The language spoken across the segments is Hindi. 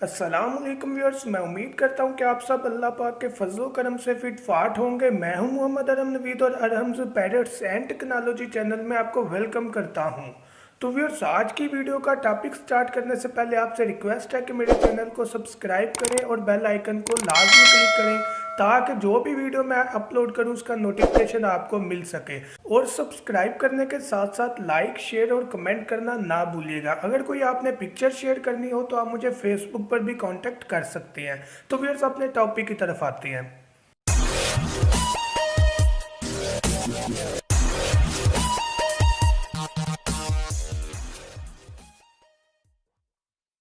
अस्सलामुअलैकुम व्यूअर्स, मैं उम्मीद करता हूँ कि आप सब अल्लाह पाक के फजलो करम से फिट फाट होंगे। मैं हूँ मोहम्मद अरहम नवीद और अरहम्स पैरट्स एंड टेक्नोलॉजी चैनल में आपको वेलकम करता हूँ। तो व्यूअर्स, आज की वीडियो का टॉपिक स्टार्ट करने से पहले आपसे रिक्वेस्ट है कि मेरे चैनल को सब्सक्राइब करें और बेल आइकन को लाजमी क्लिक करें ताकि जो भी वीडियो मैं अपलोड करूं उसका नोटिफिकेशन आपको मिल सके। और सब्सक्राइब करने के साथ साथ लाइक शेयर और कमेंट करना ना भूलिएगा। अगर कोई आपने पिक्चर शेयर करनी हो तो आप मुझे फेसबुक पर भी कांटेक्ट कर सकते हैं। तो व्यूअर्स, अपने टॉपिक की तरफ आते हैं।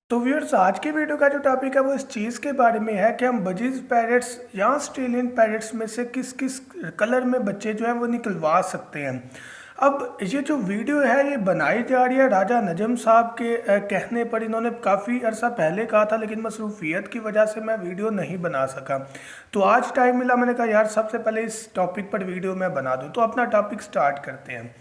तो व्यूअर्स, आज की वीडियो का जो टॉपिक है वो इस चीज़ के बारे में है कि हम बजीज पैरट्स या ऑस्ट्रेलियन पैरट्स में से किस किस कलर में बच्चे जो हैं वो निकलवा सकते हैं। अब ये जो वीडियो है ये बनाई जा रही है राजा नजम साहब के कहने पर। इन्होंने काफ़ी अरसा पहले कहा था, लेकिन मसरूफियत की वजह से मैं वीडियो नहीं बना सका। तो आज टाइम मिला, मैंने कहा यार सबसे पहले इस टॉपिक पर वीडियो मैं बना दूँ। तो अपना टॉपिक स्टार्ट करते हैं।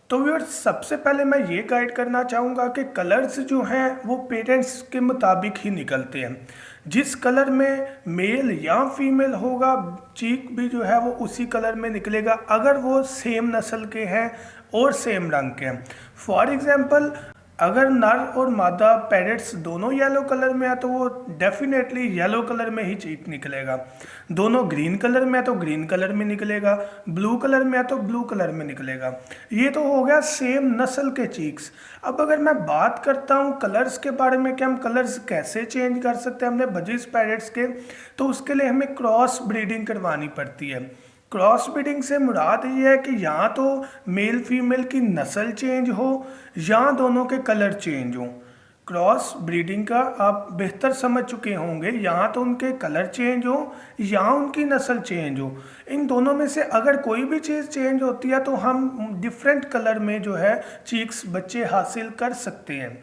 तो व्यूअर्स, सबसे पहले मैं ये गाइड करना चाहूँगा कि कलर्स जो हैं वो पेरेंट्स के मुताबिक ही निकलते हैं। जिस कलर में मेल या फीमेल होगा, चीक भी जो है वो उसी कलर में निकलेगा अगर वो सेम नस्ल के हैं और सेम रंग के हैं। फॉर एग्जांपल, अगर नर और मादा पैरेट्स दोनों येलो कलर में है तो वो डेफिनेटली येलो कलर में ही चीक निकलेगा। दोनों ग्रीन कलर में है तो ग्रीन कलर में निकलेगा, ब्लू कलर में है तो ब्लू कलर में निकलेगा। ये तो हो गया सेम नस्ल के चीक्स। अब अगर मैं बात करता हूँ कलर्स के बारे में कि हम कलर्स कैसे चेंज कर सकते हैं हमने बजीज पैरेट्स के, तो उसके लिए हमें क्रॉस ब्रीडिंग करवानी पड़ती है। क्रॉस ब्रीडिंग से मुराद ये है कि या तो मेल फीमेल की नस्ल चेंज हो या दोनों के कलर चेंज हो। क्रॉस ब्रीडिंग का आप बेहतर समझ चुके होंगे, यहाँ तो उनके कलर चेंज हो या उनकी नस्ल चेंज हो। इन दोनों में से अगर कोई भी चीज़ चेंज होती है तो हम डिफरेंट कलर में जो है चीक्स बच्चे हासिल कर सकते हैं।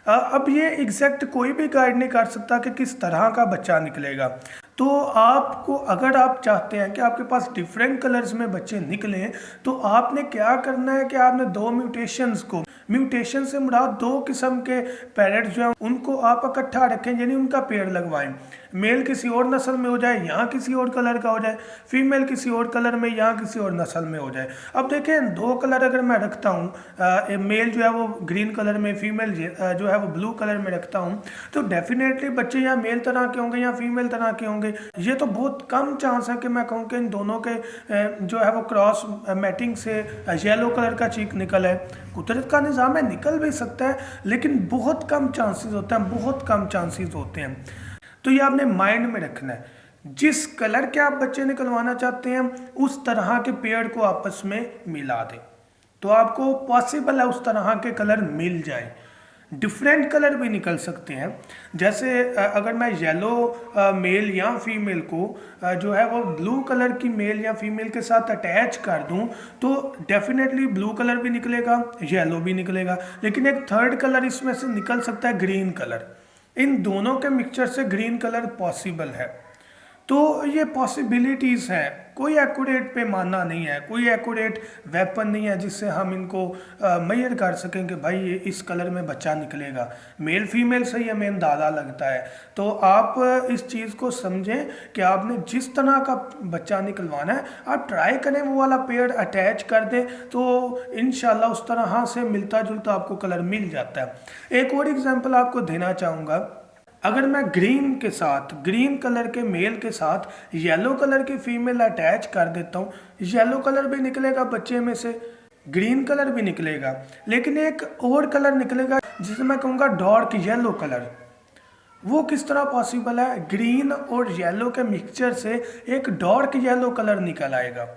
अब ये एग्जैक्ट कोई भी गाइड नहीं कर सकता कि किस तरह का बच्चा निकलेगा। तो आपको, अगर आप चाहते हैं कि आपके पास डिफरेंट कलर्स में बच्चे निकलें, तो आपने क्या करना है कि आपने दो म्यूटेशंस को, म्यूटेशन से मुराद दो किस्म के पैरेट जो हैं उनको आप इकट्ठा रखें, यानी उनका पेड़ लगवाएं। मेल किसी और नस्ल में हो जाए, यहाँ किसी और कलर का हो जाए, फीमेल किसी और कलर में, यहाँ किसी और नस्ल में हो जाए। अब देखें, दो कलर अगर मैं रखता हूँ, मेल जो है वो ग्रीन कलर में, फीमेल जो है वो ब्लू कलर में रखता हूँ, तो डेफिनेटली बच्चे या मेल तरह के होंगे या फीमेल तरह के होंगे। ये तो बहुत कम चांस है कि मैं कहूँ कि इन दोनों के जो है वो क्रॉस मैटिंग से येलो कलर का चीक निकल है। कुदरत का निज़ाम है, निकल भी सकता है, लेकिन बहुत कम चांसेस होते हैं, बहुत कम चांसेस होते हैं। तो ये आपने माइंड में रखना है। जिस कलर के आप बच्चे निकलवाना चाहते हैं उस तरह के पेड़ को आपस में मिला दें, तो आपको पॉसिबल है उस तरह के कलर मिल जाए। डिफरेंट कलर भी निकल सकते हैं। जैसे अगर मैं येलो मेल या फीमेल को जो है वो ब्लू कलर की मेल या फीमेल के साथ अटैच कर दूं, तो डेफिनेटली ब्लू कलर भी निकलेगा, येलो भी निकलेगा, लेकिन एक थर्ड कलर इसमें से निकल सकता है, ग्रीन कलर। इन दोनों के मिक्सचर से ग्रीन कलर पॉसिबल है। तो ये पॉसिबिलिटीज़ हैं, कोई एक्यूरेट पैमाना नहीं है, कोई एक्यूरेट वेपन नहीं है जिससे हम इनको मेजर कर सकें कि भाई ये इस कलर में बच्चा निकलेगा। मेल फीमेल से ही हमें अंदाज़ा लगता है। तो आप इस चीज़ को समझें कि आपने जिस तरह का बच्चा निकलवाना है आप ट्राई करें, वो वाला पेड़ अटैच कर दें, तो इंशाल्लाह उस तरह से मिलता जुलता आपको कलर मिल जाता है। एक और एग्जाम्पल आपको देना चाहूँगा। अगर मैं ग्रीन के साथ, ग्रीन कलर के मेल के साथ येलो कलर की फीमेल अटैच कर देता हूँ, येलो कलर भी निकलेगा बच्चे में से, ग्रीन कलर भी निकलेगा, लेकिन एक और कलर निकलेगा जिसे मैं कहूँगा डार्क येलो कलर। वो किस तरह पॉसिबल है? ग्रीन और येलो के मिक्सचर से एक डार्क येलो कलर निकल आएगा।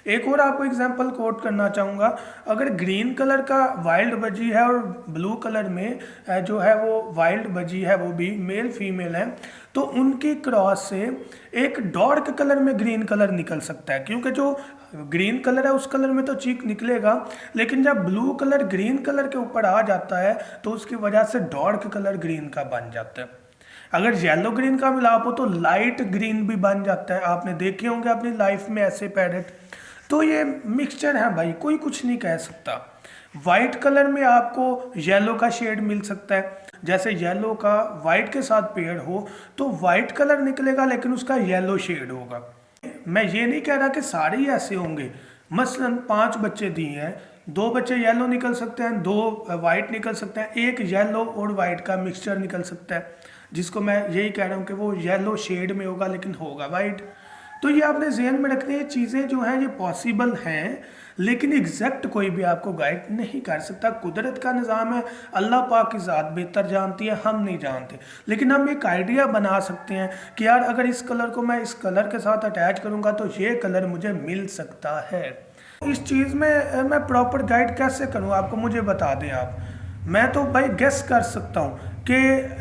एक और आपको एग्जांपल कोट करना चाहूँगा। अगर ग्रीन कलर का वाइल्ड बजी है और ब्लू कलर में जो है वो वाइल्ड बजी है, वो भी मेल फीमेल है, तो उनकी क्रॉस से एक डार्क कलर में ग्रीन कलर निकल सकता है। क्योंकि जो ग्रीन कलर है उस कलर में तो चीक निकलेगा, लेकिन जब ब्लू कलर ग्रीन कलर के ऊपर आ जाता है तो उसकी वजह से डार्क कलर ग्रीन का बन जाता है। अगर येलो ग्रीन का मिलाप हो तो लाइट ग्रीन भी बन जाता है। आपने देखे होंगे अपनी लाइफ में ऐसे पैरेट। तो ये मिक्सचर है भाई, कोई कुछ नहीं कह सकता। वाइट कलर में आपको येलो का शेड मिल सकता है, जैसे येलो का वाइट के साथ पेयर हो तो वाइट कलर निकलेगा लेकिन उसका येलो शेड होगा। मैं ये नहीं कह रहा कि सारे ही ऐसे होंगे। मसलन 5 बच्चे दिए हैं, 2 बच्चे येलो निकल सकते हैं, 2 वाइट निकल सकते हैं, एक येलो और वाइट का मिक्सचर निकल सकता है, जिसको मैं यही कह रहा हूँ कि वो येलो शेड में होगा लेकिन होगा वाइट। तो ये आपने ज़हन में रखनी है, चीज़ें जो हैं ये पॉसिबल हैं, लेकिन एग्जैक्ट कोई भी आपको गाइड नहीं कर सकता। कुदरत का निज़ाम है, अल्लाह पाक की ज़ात बेहतर जानती है, हम नहीं जानते। लेकिन हम एक आइडिया बना सकते हैं कि यार अगर इस कलर को मैं इस कलर के साथ अटैच करूँगा तो ये कलर मुझे मिल सकता है। इस चीज़ में मैं प्रॉपर गाइड कैसे करूँ आपको, मुझे बता दें आप। मैं तो भाई गेस कर सकता हूँ कि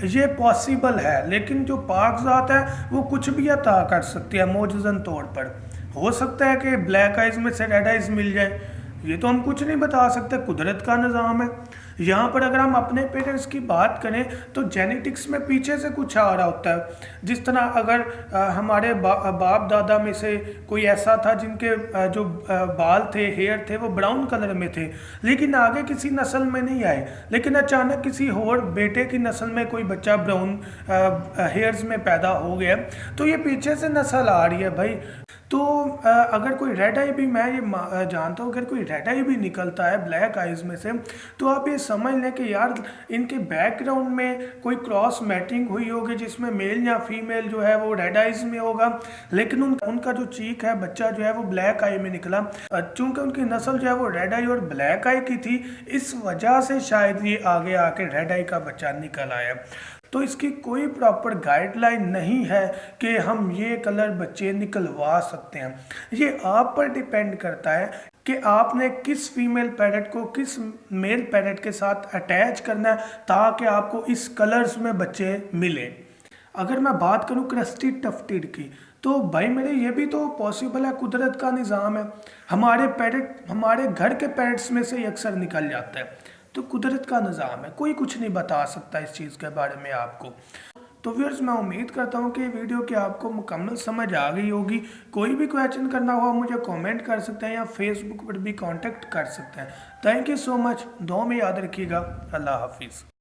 ये पॉसिबल है, लेकिन जो पाक ज़ात है वो कुछ भी अता कर सकती है मौजूदन तौर पर। हो सकता है कि ब्लैक आइज़ में से रेड आइज़ मिल जाए, ये तो हम कुछ नहीं बता सकते, कुदरत का निज़ाम है। यहाँ पर अगर हम अपने पेरेंट्स की बात करें तो जेनेटिक्स में पीछे से कुछ आ रहा होता है। जिस तरह अगर हमारे बाप दादा में से कोई ऐसा था जिनके जो बाल थे, हेयर थे, वो ब्राउन कलर में थे, लेकिन आगे किसी नस्ल में नहीं आए, लेकिन अचानक किसी और बेटे की नस्ल में कोई बच्चा ब्राउन हेयर्स में पैदा हो गया, तो ये पीछे से नस्ल आ रही है भाई। तो अगर कोई रेड आई भी, मैं ये जानता हूँ, अगर कोई रेड आई भी निकलता है ब्लैक आइज़ में से, तो आप ये समझ लें कि यार इनके बैकग्राउंड में कोई क्रॉस मैचिंग हुई होगी जिसमें मेल या फीमेल जो है वो रेड आइज़ में होगा, लेकिन उनका जो चीक है, बच्चा जो है वो ब्लैक आई में निकला। चूँकि उनकी नस्ल जो है वो रेड आई और ब्लैक आई की थी, इस वजह से शायद ये आगे आके रेड आई का बच्चा निकल आया। तो इसकी कोई प्रॉपर गाइडलाइन नहीं है कि हम ये कलर बच्चे निकलवा सकते हैं। ये आप पर डिपेंड करता है कि आपने किस फीमेल पैरेट को किस मेल पैरेट के साथ अटैच करना है ताकि आपको इस कलर्स में बच्चे मिले। अगर मैं बात करूं क्रस्टी टफ्टेड की, तो भाई मेरे ये भी तो पॉसिबल है, कुदरत का निज़ाम है। हमारे पैरेट हमारे घर के पैरेट्स में से अक्सर निकल जाता है, तो कुदरत का निज़ाम है, कोई कुछ नहीं बता सकता इस चीज़ के बारे में आपको। तो व्यूअर्स, मैं उम्मीद करता हूँ कि वीडियो की आपको मुकम्मल समझ आ गई होगी। कोई भी क्वेश्चन करना हो मुझे कमेंट कर सकते हैं या फेसबुक पर भी कांटेक्ट कर सकते हैं। Thank you so much. दुआ में याद रखिएगा। अल्लाह हाफिज़।